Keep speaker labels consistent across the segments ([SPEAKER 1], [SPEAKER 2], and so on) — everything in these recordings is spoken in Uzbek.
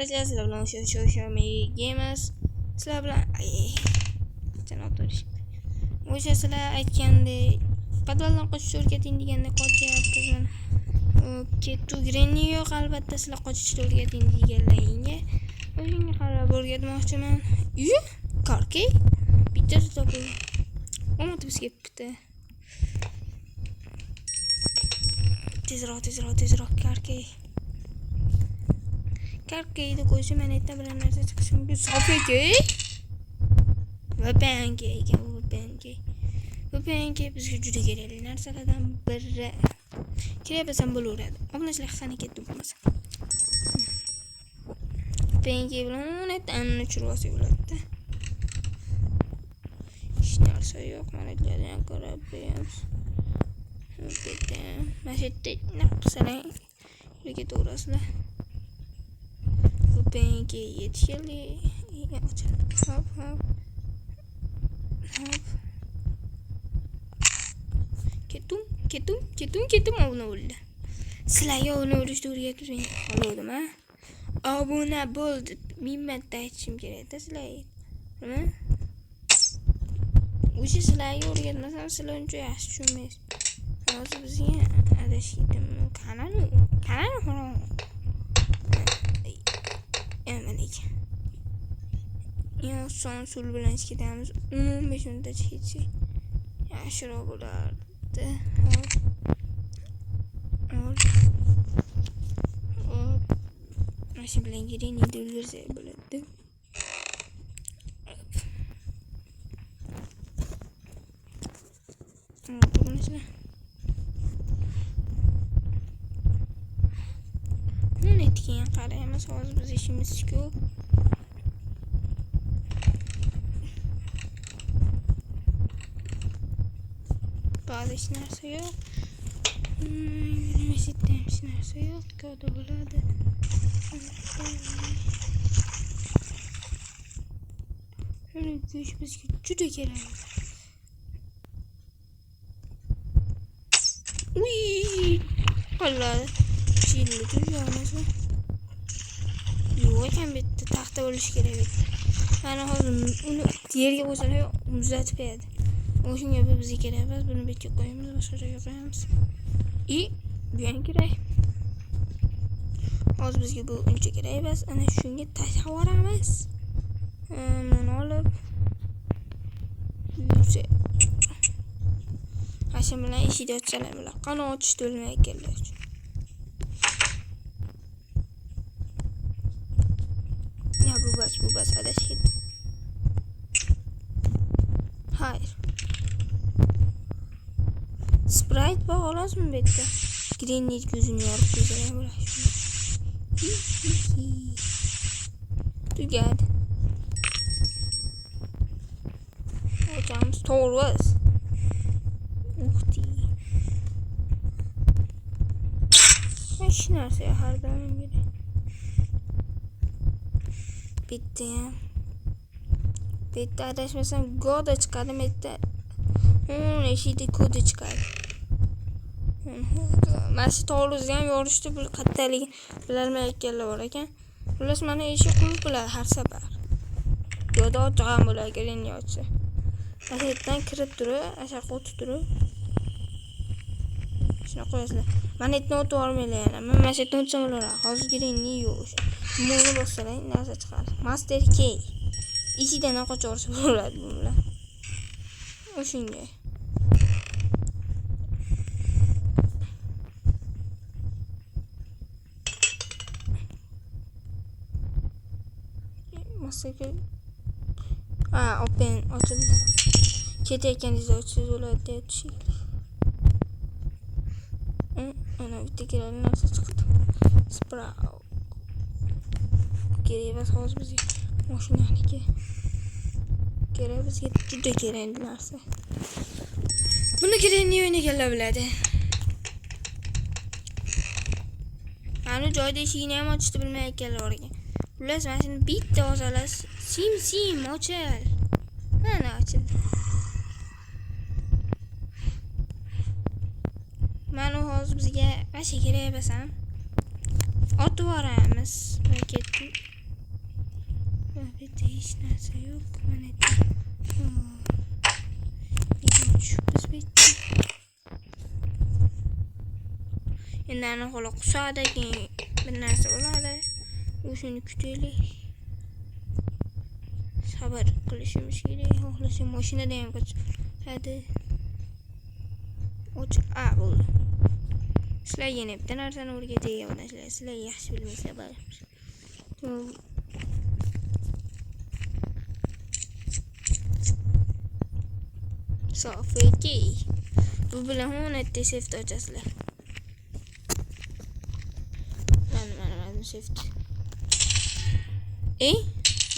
[SPEAKER 1] arkadaşlar, sizlar bilan Xiaomi Gamers. Sizlar bilan janob Torish. O'sha sizlar aytgandek podvaldan qochish o'rgating deganda qochyapmiz mana. Kettu Granny yo'q, albatta sizlar qochishni o'rgating deganlaringga. O'shanga qarab o'rgatmoqchiman. Karkey bitta topib. Omad bizga bitta. Tezroq Karkey. Karkeyni qo'ysa men aytdim bilan narsa chiqishi mumkin. Sofiyga va Pancake bizga juda kerakli narsalardan biri. Kerak bo'laveradi. Obunachilar qani ketdi bo'lmasa. Pancake bilan netdan churvasi bo'ladi. Hech narsa yo'q, mana joydan ko'rib beramiz. Bitta mashitda naqsalang yo'lga to'g'rasizlar. Pancake yetishli. Hop. Ketum obuna bo'ldi. Sizlarga obuna bo'lishni o'rgatib men qoldim, ha? Obuna bo'ldi. Ming marta aytishim kerak-da sizlarga. Nima? O'sha sizlarga o'rgatmasam sizlar uncha yaxshi tushunmaysiz. Hozir bizga adashdim. Qanani? Son sul bilan ketamiz. 15 minutgacha ketsak yaxshiroq bo'lardi. Mashina bilan Granny o'ldirsa bo'ladi. Netga qaraymiz, hozir biz ishimiz-ku. Hech narsa yo'q. Universitetda hech narsa yo'q. Ko'da bo'ladi. Mana go'sht bizga juda kerak. Allah. Chilli tuyamiz. Yo'q ekan bitta taxta bo'lishi kerak. Mana hozir uni yerga qo'ysalar muzlatib qo'yadi. O'shunga bizga kerak emas, buni betga qo'yamiz, boshqa joyga qo'yamiz. Bu ham kerak. Hozir bizga bu uncha kerak emas, ana shunga tashlab yuboramiz. Mana olib. Mashina bilan eshikni ochsalar bilan qani ochishni bilmay ekanlar. Ya bu bas adashib. Hayır. Sprite bak olasın mı bitti? Granny gözünü yarıp güzel bırak şunu. Dur geldi. Ocağımız torvaz. Uhti. Hiç nerede ya her zaman biri. Bitti ya. Bitti adashmasam goda çıkardım etti. Eşiydi kodu çıkardı. Masi to'g'risi ham yorishdi, bu qattaligi bilolmay ekanlar bor ekan. Xullas mana eshik qulf bilan har safar. Yo'da ochgan bo'lar Granny ochsa. Masjiddan kirib turib, ashaqqa o'tib turib. Shuna qo'yasizlar. Manetni o'tib olmaylar yana. Men masjiddan o'tsam bo'lar. Hozir Granny yo'q. Buni bossalang narsa chiqadi. Master Key. Ishidan qochorsa bo'ladi bu bilan. O'shunga. Open ochildi. Ketayotganingizda ochsangiz bo'ladi deyapti. Ana bitta kerakli narsa chiqdi. Sprout. Kerak emas hozir bizga mashinaniki. Kerak bizga juda kerakli narsa. Buni Granny o'ynaganlar biladi. Mana joyda eshigini ham ochishni bilmayotganlar bor ekan. Xullas mana shuni bitta ozalas sim ochil. Mana ochildi. Mana hozir bizga mashina kerak emas ham. Otib boramiz. Ketdik. bitta hech narsa yo'q. Mana biz bitta. Endi ana xola qusadi, keyin bir narsa bo'ladi. O'shani kutaylik. Sabr qilishimiz kerak. Xohlasa mashinada ham qochadi. Bo'ldi. Sizlar yana bitta narsani o'rgatay odamlar. Sizlar yaxshi bilmaysizlar baribir. Sofiki. Bu bilan o'natda seft ochasizlar. Mana seft.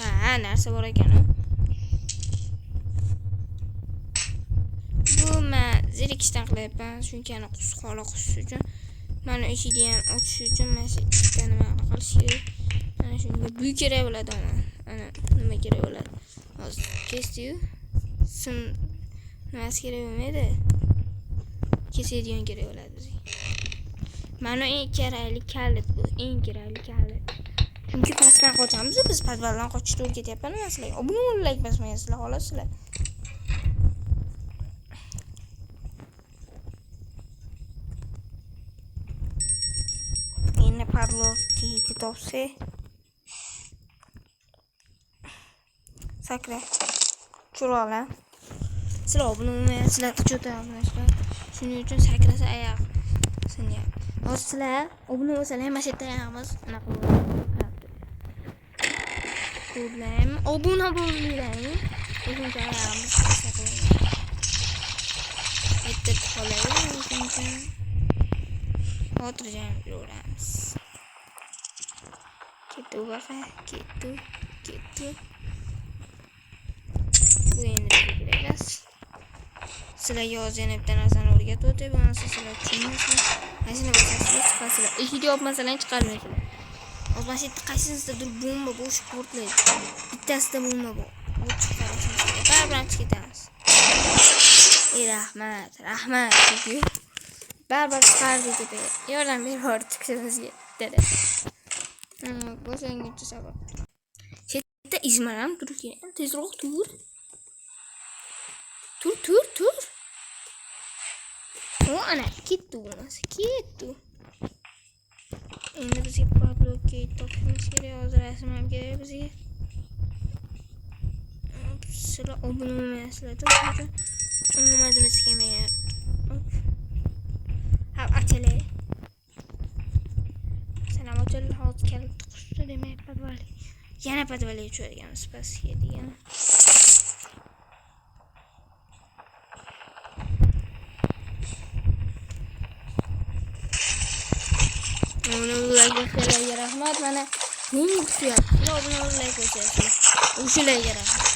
[SPEAKER 1] Ha, narsa bor ekan. Bu men zerikishdan qilyapman, chunki ana xola qusish uchun. Mana eshikni ham ochish uchun mana shu ikkita nima qilish kerak. Mana shunga bu kerak bo'ladi ana nima kerak bo'ladi. Hozir kesdi-yu. Sim nimasi kerak bo'lmaydi. Kesadigan kerak bo'ladi bizga. Mana eng kerakli kalit bu, eng kerakli kalit. Chunki pastdan qochamiz, biz podvaldan qochishni o'rgatyapman sizlarga. Obuna like bosmayapsizlar, xolasizlar. Endi padlockga yetib topsa. Sakra. Churala. Sizlar obuna bo'lmayapsizlar, qicho'tayapsizlar. Shuning uchun sakrasa oyoq sinyapti. Hozir sizlar obuna bo'lsalar ham mashina tayamiz. Anaqa bo'ladi. Problem. Obuna bo'linglar. O'zimiz ayamiz. Bitta qoladi. Xotirjam yuramiz. Ketdi vaqa, ketdi. Bu endi kerak. Sizlarga hozir yana bitta narsani o'rgatib o'tay, bo'lmasa sizlar tushunmaysizlar. Mashina bosasizlar, chiqasizlar. Eshikni yopmasalar chiqarmaysizlar. Masjidda qaysinisida bomba bo'sh portlaydi. Bittasida bomba bor. Bu chiqarasiz. Baribir ketamiz. Rahmat. Baribir chiqardi deb yordam berib bizga dedi. Boshlanguncha sabr. Chetda izmaram turgan. Tezroq tur. Tur. O ana ketdi bo'lmasa, ketdi. Endi bizga padlockga topishimiz kerak. Hozir rasm ham kerak bizga. Sizlar obuna bo'lmayapsizlar. Umumadimiz kelmayapti. Ha, achale. Selam ochildi, hozir kelib chiqishdi demak podvali. Yana podvalga tushadiganmiz pastga degan. Like rahmat, mana ming kutyapti. Obuna like qo'yasizlar. O'shalarga rahmat.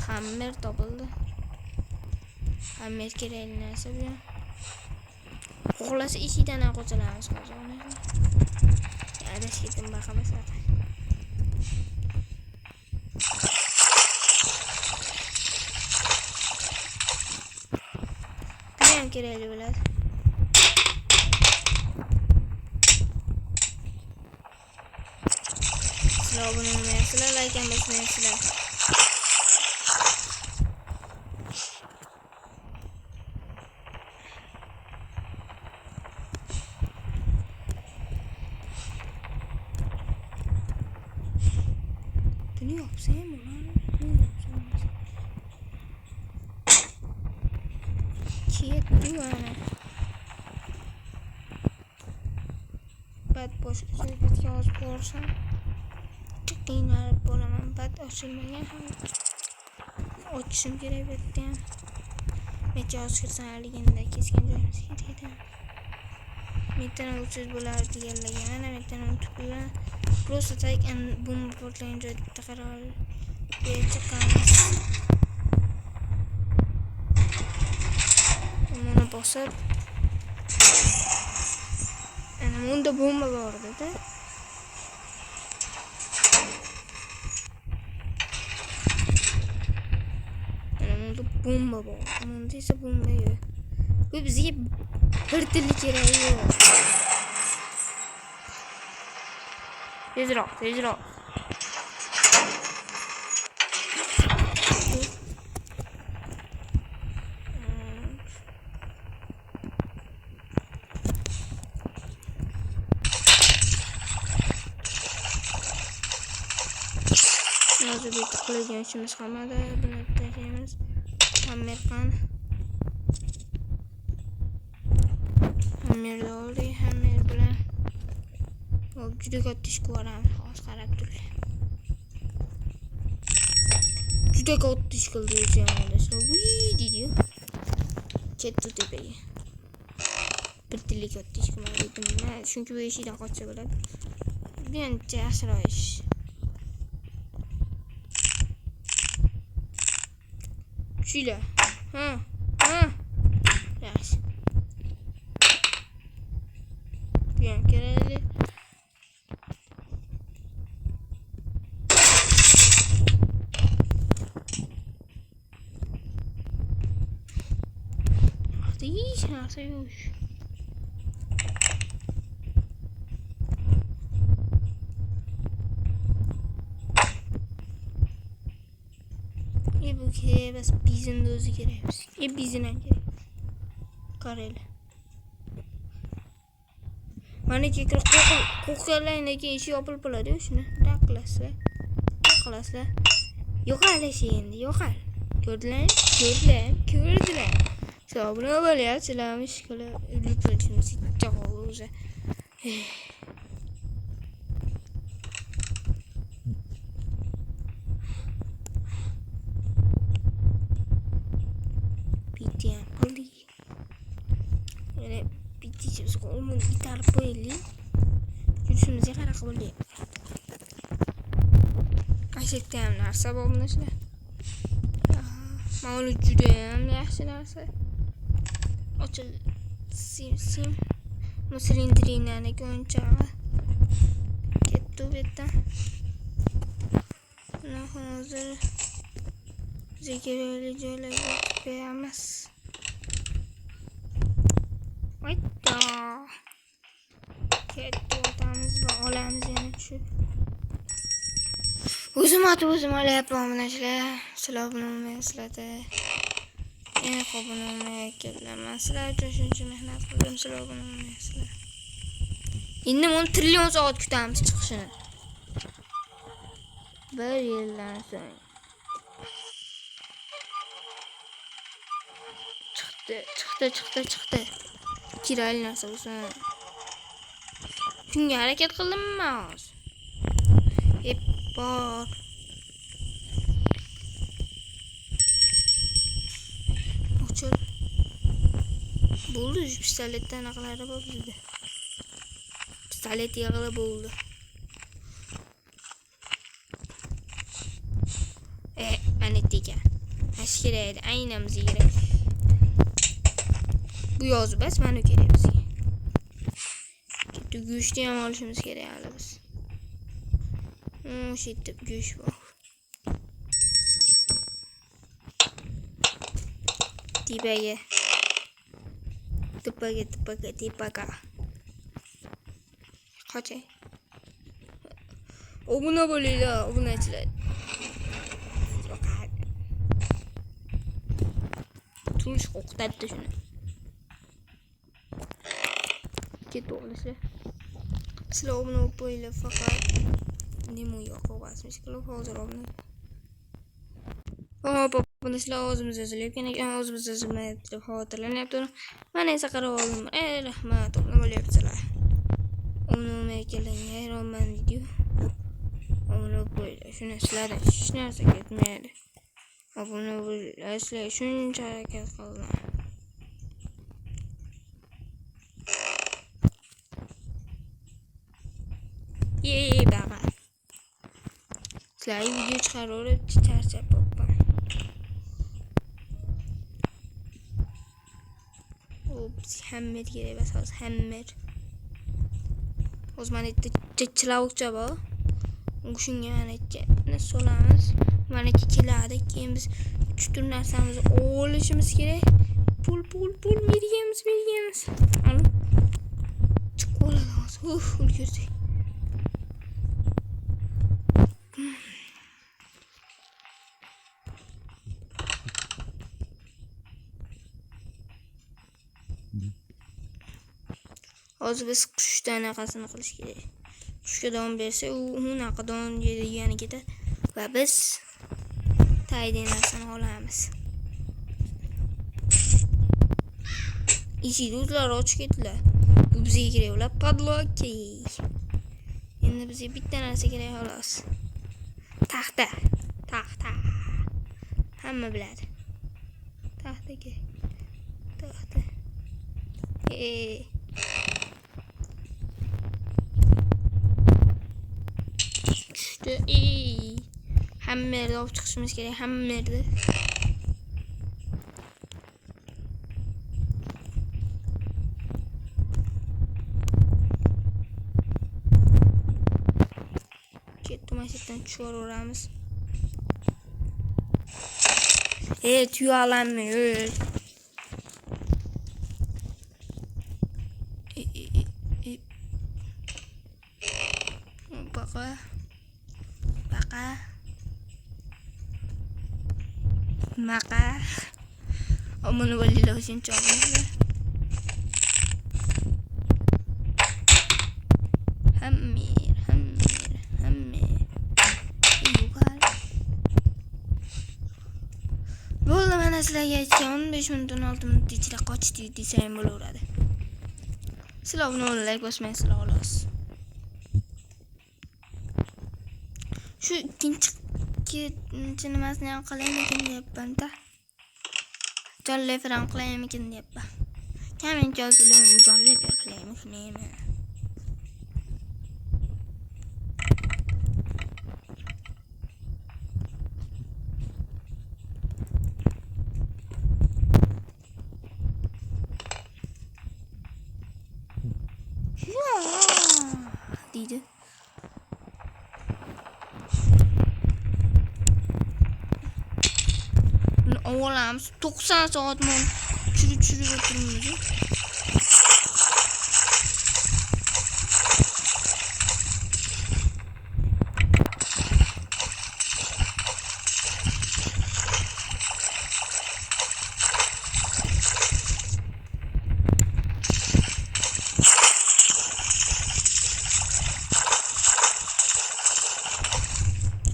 [SPEAKER 1] Hammer topildi. Hammer kerakli narsa bu. Xohlasa eshikdan ham qochilamiz hozir. Adash ketdim baqamasa. Bu ham kerakli bo'ladi. Obuna bo'lmayapsizlar, like ham bosmayapsizlar. Buni yopsam bo'ladi. Ketdi mana. Bad boshqa joyga yozib borsam qiynalib bo'laman. Bad ochilmagan ham ochishim kerak bitta ham. Necha yozgirsam haliganda kesgan joyimiz kerak edi. Metan usiz bo'lar deganlagan. Ana metan unutib qo'ygan. Просто так bomba portlagan joyda bitta qaror chiqamiz. Buni bosib ana bunda bomba bor edi. Bomba bor. Bunda esa bomba yo'q. Bu bizga bir tilla kerak yo'q. Tezroq. Hozir bitta qiladigan ishimiz qolmadi. Buni tashlaymiz. Hammer bilan juda katta ish ko'ramiz. Hozir qarab turing. Juda katta ish qildi o'zingizlar. Deydi. Ketdi tepaga. Bir tillik katta ish qilmadim. Chunki bu ishdan qochsa bo'ladi. Buncha yaxshiroq ish. Şöyle. Ha. Yaxshi. Bien, kerakli. Hadi, narsa yo'q. Bu ki bas bizim de özü gereğimiz. Bizim en gerek. Kareli. Bana ki kokularındaki işi yapılıp oluyor şunu. Daklasla. Yok hali şeyinde yok hal. Gördüler. Sabuna böyle ya selamış kala lütfen sıcak olursa. Yani bitişimiz olmadı gitar böyle yürüyüşümüze karak oluyor. Gerçekten narsa babamın işte. Mağlu cüdeyim yaxşı narsa. Açıl sim. Mısırindiriğine göncağı. Kettu betten. Hazır. Zekireli öyle beğenmez. Hayda. Kettu otamiz ve olamiz yana tushib. O'zim olyapman bunachilar. Sizlar buni bilmaysizlarda. Yana qobuni olmayapman. Sizlar uchun shuncha mehnat qildim, sizlar buni bilmaysizlar. Endi 10 trillion soat kutamiz chiqishini. Bir yildan so'ng. Chiqdi. Kerakli narsa bo'lsin. Shunga harakat qildimmi hozir? Bor. Ochil. Bo'ldi, pistoletdan anaqalari bor bizda. Pistolet yig'ilib bo'ldi. Mana degan. Hash kerak, aynamiz kerak. Bu yozib bas, mana kerak bizga. Ketdi go'shtni ham olishimiz kerak hali biz. O'sha yerda go'sht bor. Tepaga. Qochay. Obuna bo'linglar, obunachilar. Turish qo'rqitadi shuni. Ketdi o'g'lisi. Sizlar obuna bo'lib qo'yinglar faqat. Nima yo'q o'g'asimiz qilib hozir obuna. Hop, buni sizlar o'zimizga yozilgan ekan, o'zimizga yozilmayapti deb xotirlanyapti. Mana esa qarab oldim. Rahmat, obuna bo'lyapsizlar. Obuna keling, hayronman video. Obuna bo'ling. Shuni sizlardan hech narsa ketmaydi. Obuna bo'ling. Sizlar shuncha harakat qildim. Baba. Sizlar video chiqarib charchab qoldim. Ops, hammer kerak emas, hozir hammer. Hozir mana bitta chilavukcha bor. Shunga mana ikkini solamiz. Mana keladi. Keyin biz 3 tur narsamizni olishimiz kerak. Pul mergamiz. Ana. Chiqib oladi hozir. Ulgurdik. Hozir biz qushdan anaqasini qilish kerak. Qushga don bersa, u unaqa don yegani ketadi va biz tayinli narsani olamiz. Eshik o'zlari ochib ketdilar. Bu bizga kerak ular padlock. Endi bizga bitta narsa kerak xolos. Taxta. Hamma biladi. Taxta kerak. Taxta. Tushdi. Hamma yerda olib chiqishimiz kerak, hamma yerda. Masjiddan tushiraveramiz. Tuyalanma öl. Baqa. Maqa. Omunu valilah için çalmışlar. Sizlarga aytgan 15 minutdan 6 minut ichida qochdi desam bo'laveradi. Sizlar buni like bosmaysizlar xolos. Shu ikkinchi nimasini ham qilaymikin deyapman-da. Jonli efir qilaymikin deyapman. Komment yozinglar, jonli efir qilaymikin deyman. Deydi. Oğlum 90 saat mı çürü oturmuyor.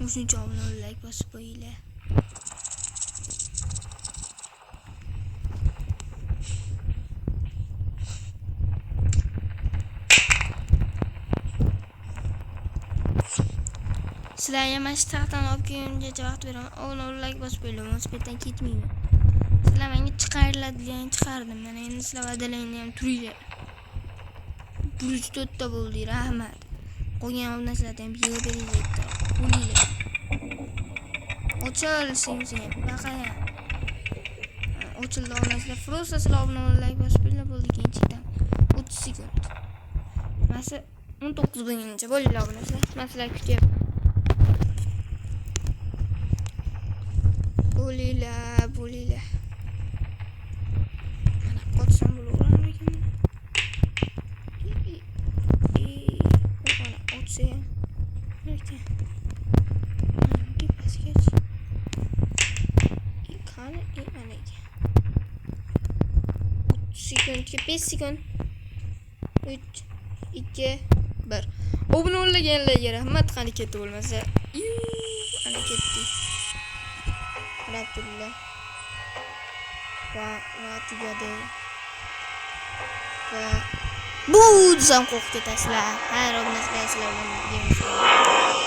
[SPEAKER 1] Üçüncü abone ol, like basıp böyle. Sizlarga mana shu taxtdan olib kelguncha javob beraman. Abone ol, like bosib böyle. Velosipeddan ketmayman. Sizlar menga chiqariladigan chiqardim. Mana endi sizlar va'dalaringni ham turinglar. 104 ta bo'ldi, rahmat. Qolgan obunachilarga ham yig'ib beringlar. Bo'linglar. Ochilshingiz ham baqaya. Ochildi obunachilar. Просто sizlar abone ol, like bosib böyle bo'ldi keyinchidan 30 sekund. Mana 19 bo'lincha bo'linglar obunachilar. Men sizlarni kutyapman. Bo'linglar. Mana qochsam bo'laveramikin. Mana otsa ham. Lekin. Mana paskach. Qani mana ekan. 30 sekundga 5 sekund. 3 2 1. Obuna bo'lganlarga rahmat, qani ketdi bo'lmasa. Ana ketdi. Alhamdulillah. Va tugadi. Va bu desam qo'rqib ketasizlar. Hayır, obunachilar sizlar bilan birga.